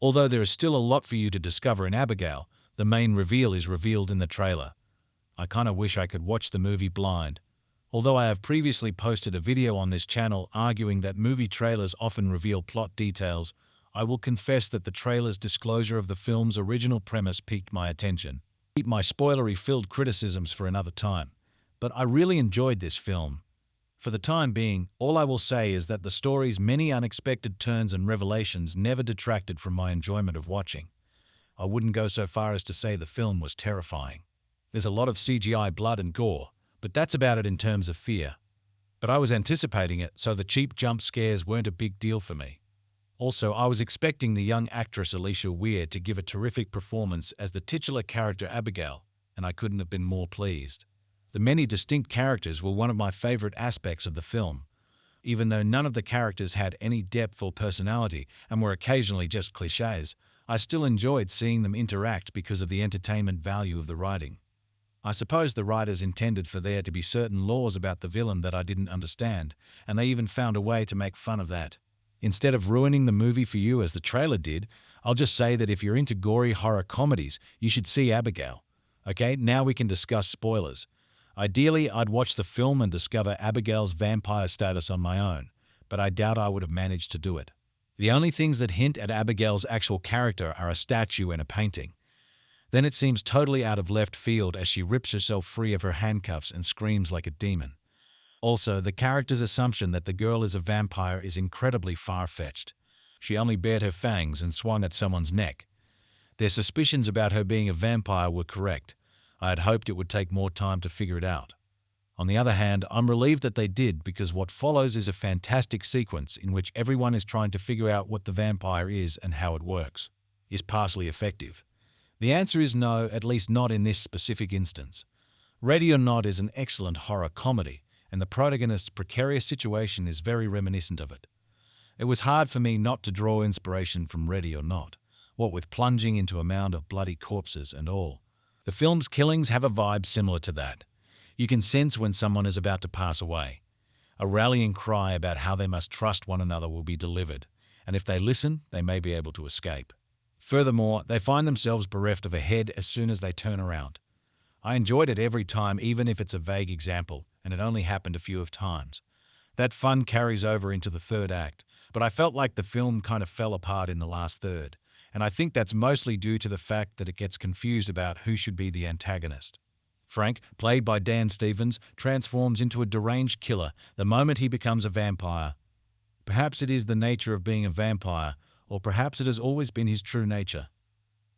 Although there is still a lot for you to discover in Abigail, the main reveal is revealed in the trailer. I kinda wish I could watch the movie blind. Although I have previously posted a video on this channel arguing that movie trailers often reveal plot details, I will confess that the trailer's disclosure of the film's original premise piqued my attention. Keep my spoilery-filled criticisms for another time, but I really enjoyed this film. For the time being, all I will say is that the story's many unexpected turns and revelations never detracted from my enjoyment of watching. I wouldn't go so far as to say the film was terrifying. There's a lot of CGI blood and gore, but that's about it in terms of fear. But I was anticipating it, so the cheap jump scares weren't a big deal for me. Also, I was expecting the young actress Alicia Weir to give a terrific performance as the titular character Abigail, and I couldn't have been more pleased. The many distinct characters were one of my favorite aspects of the film. Even though none of the characters had any depth or personality and were occasionally just cliches, I still enjoyed seeing them interact because of the entertainment value of the writing. I suppose the writers intended for there to be certain laws about the villain that I didn't understand, and they even found a way to make fun of that. Instead of ruining the movie for you as the trailer did, I'll just say that if you're into gory horror comedies, you should see Abigail. Okay, now we can discuss spoilers. Ideally, I'd watch the film and discover Abigail's vampire status on my own, but I doubt I would have managed to do it. The only things that hint at Abigail's actual character are a statue and a painting. Then it seems totally out of left field as she rips herself free of her handcuffs and screams like a demon. Also, the character's assumption that the girl is a vampire is incredibly far-fetched. She only bared her fangs and swung at someone's neck. Their suspicions about her being a vampire were correct. I had hoped it would take more time to figure it out. On the other hand, I'm relieved that they did, because what follows is a fantastic sequence in which everyone is trying to figure out what the vampire is and how it works. Is partially effective? The answer is no, at least not in this specific instance. Ready or Not is an excellent horror comedy, and the protagonist's precarious situation is very reminiscent of it. It was hard for me not to draw inspiration from Ready or Not, what with plunging into a mound of bloody corpses and all. The film's killings have a vibe similar to that. You can sense when someone is about to pass away. A rallying cry about how they must trust one another will be delivered, and if they listen, they may be able to escape. Furthermore, they find themselves bereft of a head as soon as they turn around. I enjoyed it every time, even if it's a vague example, and it only happened a few of times. That fun carries over into the third act, but I felt like the film kind of fell apart in the last third, and I think that's mostly due to the fact that it gets confused about who should be the antagonist. Frank, played by Dan Stevens, transforms into a deranged killer the moment he becomes a vampire. Perhaps it is the nature of being a vampire, or perhaps it has always been his true nature.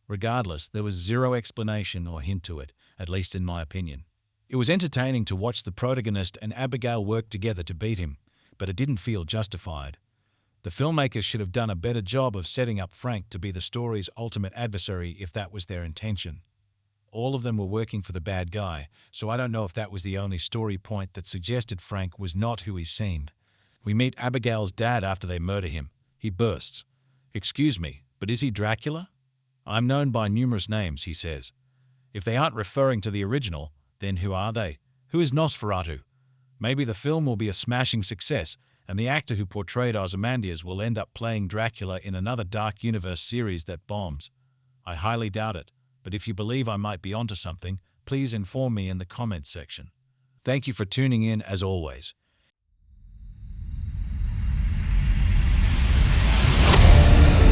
Regardless, there was zero explanation or hint to it, at least in my opinion. It was entertaining to watch the protagonist and Abigail work together to beat him, but it didn't feel justified. The filmmakers should have done a better job of setting up Frank to be the story's ultimate adversary if that was their intention. All of them were working for the bad guy, so I don't know if that was the only story point that suggested Frank was not who he seemed. We meet Abigail's dad after they murder him. He bursts. "Excuse me, but is he Dracula? I'm known by numerous names," he says. If they aren't referring to the original, then who are they? Who is Nosferatu? Maybe the film will be a smashing success, and the actor who portrayed Ozymandias will end up playing Dracula in another Dark Universe series that bombs. I highly doubt it, but if you believe I might be onto something, please inform me in the comments section. Thank you for tuning in as always.